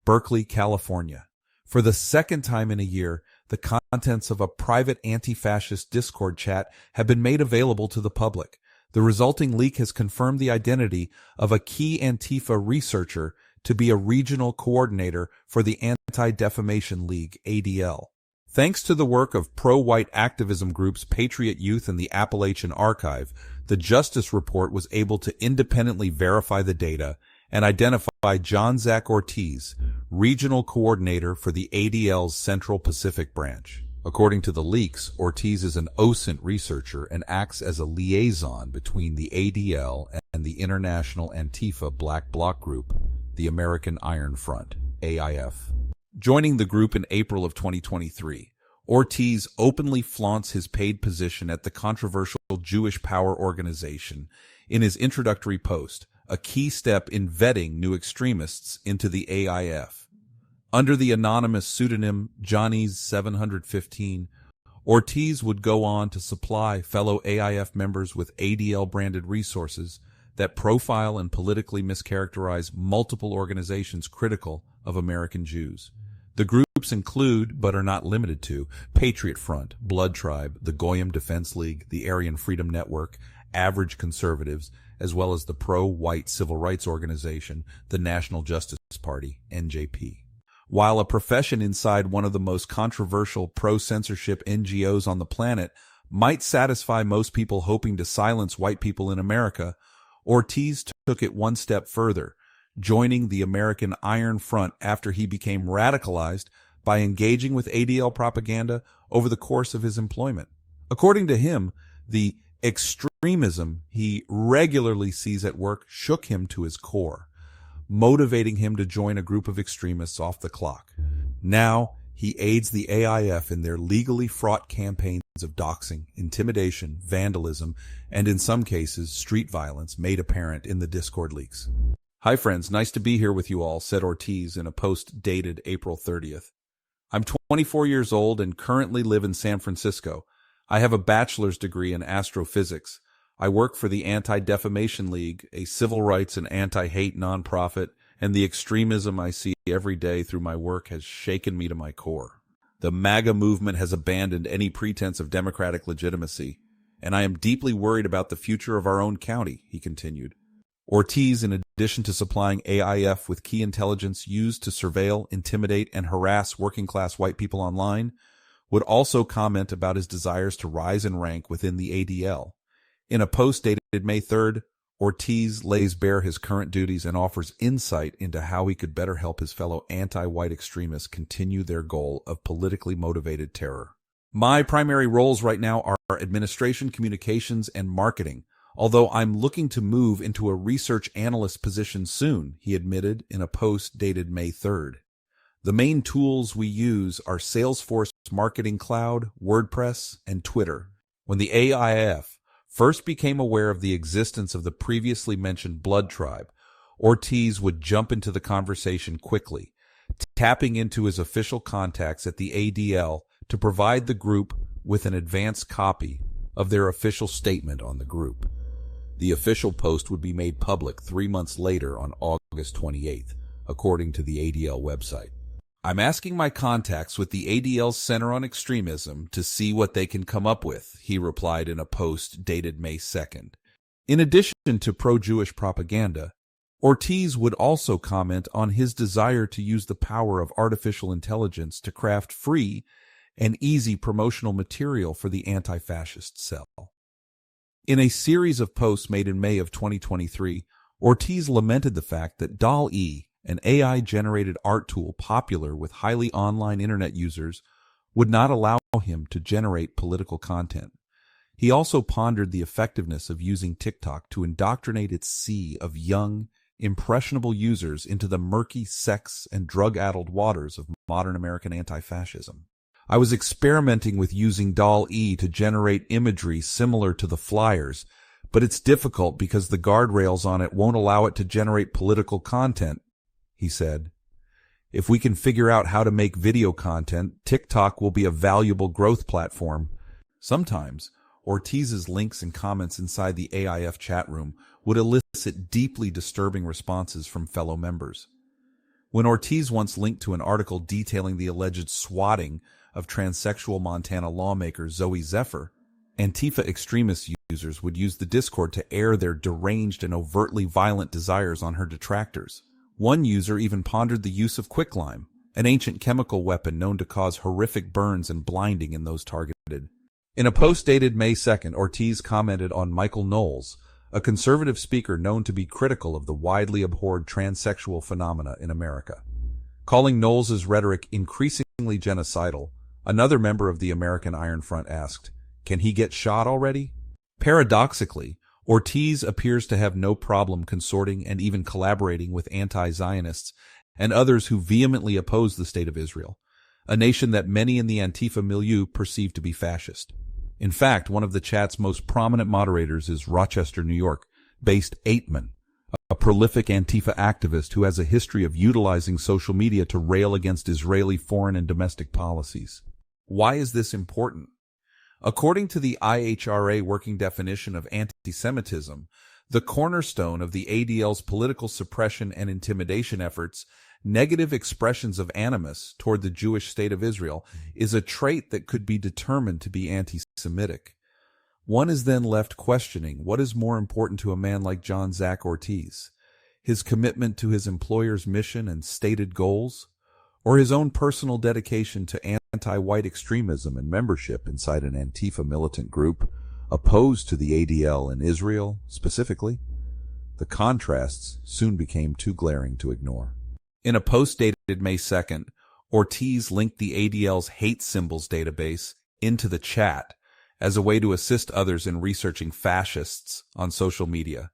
Berkeley, California. For the second time in a year, the contents of a private anti-fascist Discord chat have been made available to the public. The resulting leak has confirmed the identity of a key Antifa researcher to be a regional coordinator for the Anti-Defamation League, ADL. Thanks to the work of pro-white activism groups Patriot Youth and the Appalachian Archive, the Justice Report was able to independently verify the data and identify John Zach Ortiz, regional coordinator for the ADL's Central Pacific branch. According to the leaks, Ortiz is an OSINT researcher and acts as a liaison between the ADL and the international Antifa Black Bloc group, the American Iron Front, AIF. Joining the group in April of 2023, Ortiz openly flaunts his paid position at the controversial Jewish Power organization in his introductory post, a key step in vetting new extremists into the AIF. Under the anonymous pseudonym Johnny's715, Ortiz would go on to supply fellow AIF members with ADL-branded resources that profile and politically mischaracterize multiple organizations critical of American Jews. The groups include, but are not limited to, Patriot Front, Blood Tribe, the Goyim Defense League, the Aryan Freedom Network, Average Conservatives, as well as the pro-white civil rights organization, the National Justice Party, NJP. While a profession inside one of the most controversial pro-censorship NGOs on the planet might satisfy most people hoping to silence white people in America, Ortiz took it one step further, joining the American Iron Front after he became radicalized by engaging with ADL propaganda over the course of his employment. According to him, the extremism he regularly sees at work shook him to his core, motivating him to join a group of extremists off the clock. Now, he aids the AIF in their legally fraught campaigns of doxing, intimidation, vandalism, and in some cases, street violence made apparent in the Discord leaks. "Hi friends, nice to be here with you all," said Ortiz in a post dated April 30th. "I'm 24 years old and currently live in San Francisco. I have a bachelor's degree in astrophysics. I work for the Anti-Defamation League, a civil rights and anti-hate nonprofit, and the extremism I see every day through my work has shaken me to my core. The MAGA movement has abandoned any pretense of democratic legitimacy, and I am deeply worried about the future of our own county," he continued. Ortiz, in addition to supplying AIF with key intelligence used to surveil, intimidate, and harass working-class white people online, would also comment about his desires to rise in rank within the ADL. In a post dated May 3rd, Ortiz lays bare his current duties and offers insight into how he could better help his fellow anti-white extremists continue their goal of politically motivated terror. "My primary roles right now are administration, communications, and marketing, although I'm looking to move into a research analyst position soon," he admitted in a post dated May 3rd. "The main tools we use are Salesforce Marketing Cloud, WordPress, and Twitter." When the AIF first became aware of the existence of the previously mentioned Blood Tribe, Ortiz would jump into the conversation quickly, tapping into his official contacts at the ADL to provide the group with an advance copy of their official statement on the group. The official post would be made public 3 months later on August 28th, according to the ADL website. "I'm asking my contacts with the ADL's Center on Extremism to see what they can come up with," he replied in a post dated May 2nd. In addition to pro-Jewish propaganda, Ortiz would also comment on his desire to use the power of artificial intelligence to craft free and easy promotional material for the anti-fascist cell. In a series of posts made in May of 2023, Ortiz lamented the fact that DALL-E, an AI-generated art tool popular with highly online internet users, would not allow him to generate political content. He also pondered the effectiveness of using TikTok to indoctrinate its sea of young, impressionable users into the murky sex and drug-addled waters of modern American anti-fascism. "I was experimenting with using DALL-E to generate imagery similar to the flyers, but it's difficult because the guardrails on it won't allow it to generate political content," he said. "If we can figure out how to make video content, TikTok will be a valuable growth platform." Sometimes, Ortiz's links and comments inside the AIF chat room would elicit deeply disturbing responses from fellow members. When Ortiz once linked to an article detailing the alleged swatting of transsexual Montana lawmaker Zoe Zephyr, Antifa extremist users would use the Discord to air their deranged and overtly violent desires on her detractors. One user even pondered the use of quicklime, an ancient chemical weapon known to cause horrific burns and blinding in those targeted. In a post dated May 2nd, Ortiz commented on Michael Knowles, a conservative speaker known to be critical of the widely abhorred transsexual phenomena in America. Calling Knowles' rhetoric increasingly genocidal, another member of the American Iron Front asked, "Can he get shot already?" Paradoxically, Ortiz appears to have no problem consorting and even collaborating with anti-Zionists and others who vehemently oppose the State of Israel, a nation that many in the Antifa milieu perceive to be fascist. In fact, one of the chat's most prominent moderators is Rochester, New York-based Aitman, a prolific Antifa activist who has a history of utilizing social media to rail against Israeli foreign and domestic policies. Why is this important? According to the IHRA working definition of anti-Semitism, the cornerstone of the ADL's political suppression and intimidation efforts, negative expressions of animus toward the Jewish state of Israel is a trait that could be determined to be anti-Semitic. One is then left questioning what is more important to a man like John Zach Ortiz, his commitment to his employer's mission and stated goals, or his own personal dedication to anti-white extremism and membership inside an Antifa militant group opposed to the ADL in Israel specifically. The contrasts soon became too glaring to ignore. In a post dated May 2nd, Ortiz linked the ADL's hate symbols database into the chat as a way to assist others in researching fascists on social media.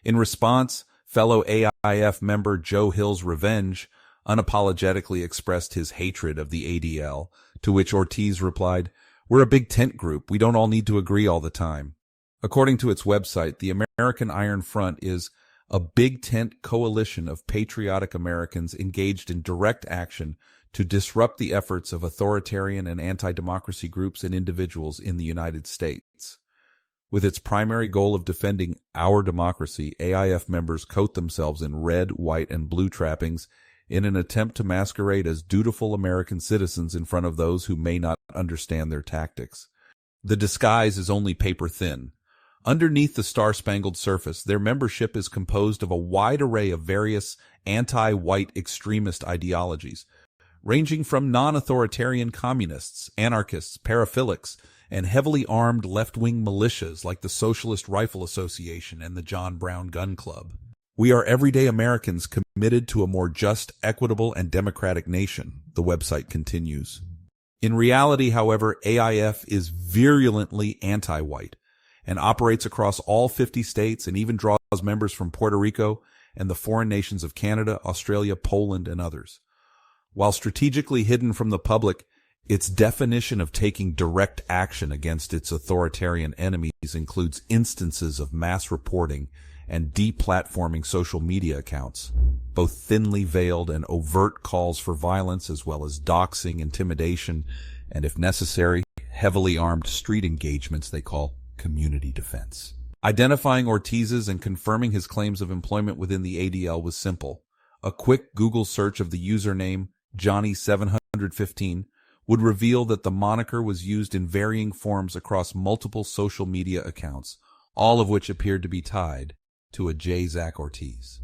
In response, fellow AIF member Joe Hill's Revenge unapologetically expressed his hatred of the ADL, to which Ortiz replied, "We're a big tent group. We don't all need to agree all the time." According to its website, the American Iron Front is a big tent coalition of patriotic Americans engaged in direct action to disrupt the efforts of authoritarian and anti-democracy groups and individuals in the United States. With its primary goal of defending our democracy, AIF members coat themselves in red, white, and blue trappings in an attempt to masquerade as dutiful American citizens in front of those who may not understand their tactics. The disguise is only paper thin. Underneath the star-spangled surface, their membership is composed of a wide array of various anti-white extremist ideologies, ranging from non-authoritarian communists, anarchists, paraphilics, and heavily armed left-wing militias like the Socialist Rifle Association and the John Brown Gun Club. "We are everyday Americans committed to a more just, equitable, and democratic nation," the website continues. In reality, however, AIF is virulently anti-white and operates across all 50 states and even draws members from Puerto Rico and the foreign nations of Canada, Australia, Poland, and others. While strategically hidden from the public, its definition of taking direct action against its authoritarian enemies includes instances of mass reporting and deplatforming social media accounts, both thinly veiled and overt calls for violence, as well as doxing, intimidation, and, if necessary, heavily armed street engagements they call community defense. Identifying Ortiz's and confirming his claims of employment within the ADL was simple. A quick Google search of the username Johnny715 would reveal that the moniker was used in varying forms across multiple social media accounts, all of which appeared to be tied to a J. Zach Ortiz.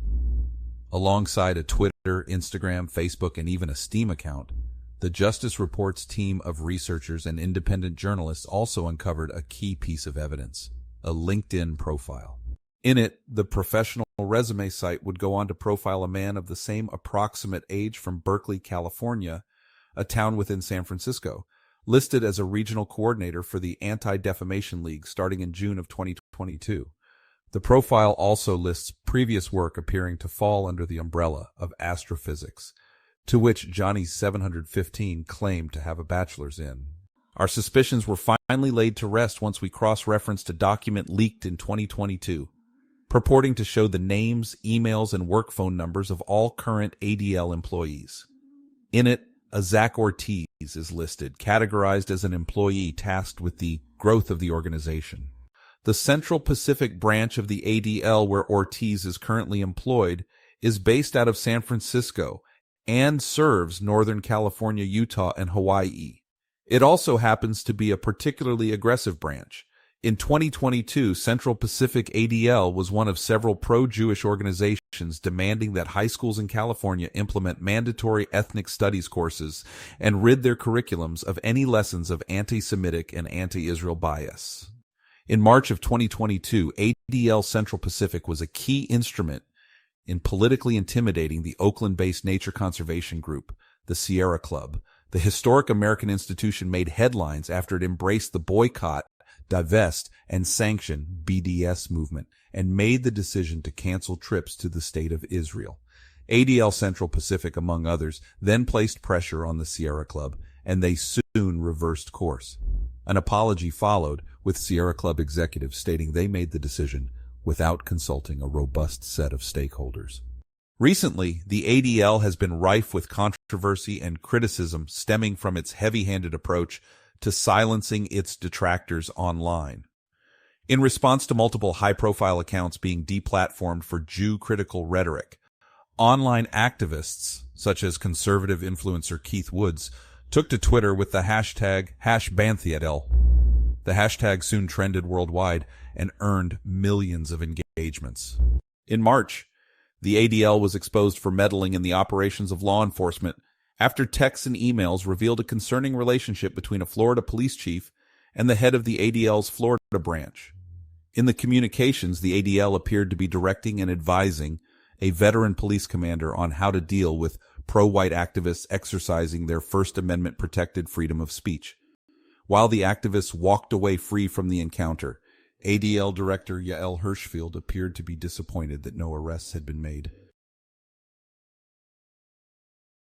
Alongside a Twitter, Instagram, Facebook, and even a Steam account, the Justice Report's team of researchers and independent journalists also uncovered a key piece of evidence, a LinkedIn profile. In it, the professional resume site would go on to profile a man of the same approximate age from Berkeley, California, a town within San Francisco, listed as a regional coordinator for the Anti-Defamation League starting in June of 2022. The profile also lists previous work appearing to fall under the umbrella of astrophysics, to which Johnny 715 claimed to have a bachelor's in. Our suspicions were finally laid to rest once we cross-referenced a document leaked in 2022, purporting to show the names, emails, and work phone numbers of all current ADL employees. In it, a Zach Ortiz is listed, categorized as an employee tasked with the growth of the organization. The Central Pacific branch of the ADL where Ortiz is currently employed is based out of San Francisco and serves Northern California, Utah, and Hawaii. It also happens to be a particularly aggressive branch. In 2022, Central Pacific ADL was one of several pro-Jewish organizations demanding that high schools in California implement mandatory ethnic studies courses and rid their curriculums of any lessons of anti-Semitic and anti-Israel bias. In March of 2022, ADL Central Pacific was a key instrument in politically intimidating the Oakland-based nature conservation group, the Sierra Club. The historic American institution made headlines after it embraced the boycott, divest, and sanction BDS movement and made the decision to cancel trips to the State of Israel. ADL Central Pacific, among others, then placed pressure on the Sierra Club, and they soon reversed course. An apology followed, with Sierra Club executives stating they made the decision without consulting a robust set of stakeholders. Recently, the ADL has been rife with controversy and criticism stemming from its heavy-handed approach to silencing its detractors online. In response to multiple high-profile accounts being deplatformed for Jew-critical rhetoric, online activists, such as conservative influencer Keith Woods, took to Twitter with the hashtag #BanTheADL. The hashtag soon trended worldwide and earned millions of engagements. In March, the ADL was exposed for meddling in the operations of law enforcement after texts and emails revealed a concerning relationship between a Florida police chief and the head of the ADL's Florida branch. In the communications, the ADL appeared to be directing and advising a veteran police commander on how to deal with pro-white activists exercising their First Amendment-protected freedom of speech. While the activists walked away free from the encounter, ADL Director Yael Hirschfield appeared to be disappointed that no arrests had been made.